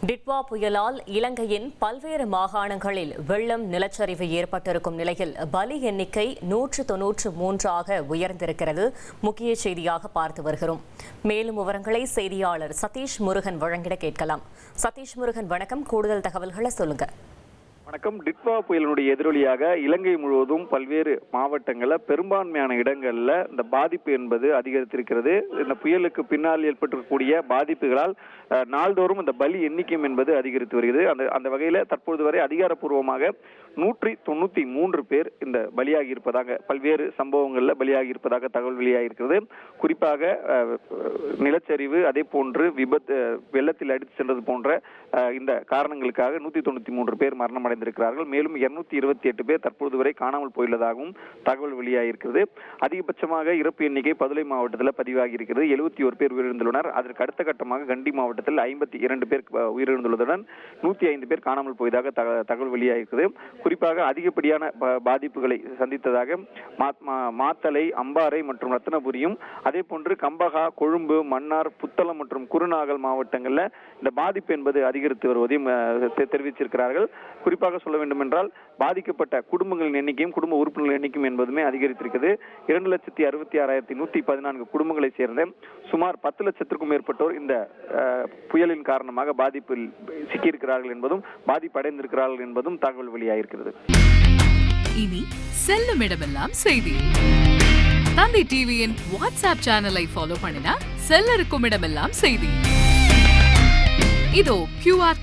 டிட்வா புயலால் இலங்கையின் பல்வேறு மாகாணங்களில் வெள்ளம், நிலச்சரிவு ஏற்பட்டிருக்கும் நிலையில் பலி எண்ணிக்கை 193ஆக உயர்ந்திருக்கிறது. முக்கிய செய்தியாக பார்த்து வருகிறோம். மேலும் விவரங்களை செய்தியாளர் சதீஷ் முருகன் வழங்கிட கேட்கலாம். சதீஷ் முருகன், வணக்கம். கூடுதல் தகவல்களை சொல்லுங்க. வணக்கம். டிட்வா புயலினுடைய எதிரொலியாக இலங்கை முழுவதும் பல்வேறு மாவட்டங்களில் பெரும்பான்மையான இடங்கள்ல இந்த பாதிப்பு என்பது அதிகரித்திருக்கிறது. இந்த புயலுக்கு பின்னால் ஏற்பட்டிருக்கக்கூடிய பாதிப்புகளால் நாள்தோறும் இந்த பலி எண்ணிக்கை என்பது அதிகரித்து வருகிறது. அந்த வகையில தற்பொழுது வரை அதிகாரப்பூர்வமாக 193 பேர் இந்த பலியாகி இருப்பதாக, பல்வேறு சம்பவங்கள்ல பலியாகி இருப்பதாக தகவல் வெளியாகிருக்கிறது. குறிப்பாக நிலச்சரிவு, அதே போன்று வெள்ளத்தில் அடித்து சென்றது போன்ற இந்த காரணங்களுக்காக 193 பேர் மரணம் அடைந்திருக்கிறார்கள். மேலும் 228 பேர் தற்பொழுது வரை காணாமல் போயுள்ளதாகவும் தகவல் வெளியாகிருக்கிறது. அதிகபட்சமாக இறப்பு எண்ணிக்கை பதுளை மாவட்டத்தில் பதிவாகி இருக்கிறது. 71 பேர் உயிரிழந்துள்ளனர். அதற்கு அடுத்த கட்டமாக கண்டி மாவட்டத்தில் 52 பேர் உயிரிழந்துள்ளதுடன் 105 பேர் காணாமல் போயதாக தகவல் வெளியாகிருக்கிறது. குறிப்பாக அதிகப்படியான பாதிப்புகளை சந்தித்ததாக மாத்தளை, அம்பாறை மற்றும் ரத்தினபுரியும், அதே போன்று கம்பகா, கொழும்பு, மன்னார், புத்தளம் மற்றும் குருநாகல் மாவட்டங்களில் இந்த பாதிப்பு என்பது அதிகரித்து வருவதையும் தெரிவித்திருக்கிறார்கள். குறிப்பாக சொல்ல வேண்டும் என்றால் பாதிக்கப்பட்ட குடும்பங்களின் எண்ணிக்கையும் குடும்ப உறுப்பினர்கள் எண்ணிக்கையும் என்பதுமே அதிகரித்திருக்கிறது. 2,66,114 குடும்பங்களை சேர்ந்த சுமார் 10 லட்சத்திற்கும் மேற்பட்டோர் இந்த புயலின் காரணமாக பாதிப்பில் சிக்கியிருக்கிறார்கள் என்பதும், பாதிப்படைந்திருக்கிறார்கள் என்பதும் தகவல் வெளியாகிருக்கிறது. இனி செல்லும் இடமெல்லாம் செய்தி. தந்தை டிவியின் வாட்ஸ்அப் சேனலை ஃபாலோ பண்ணினா செல்ல இருக்கும் இடமெல்லாம் செய்தி. இதோ QR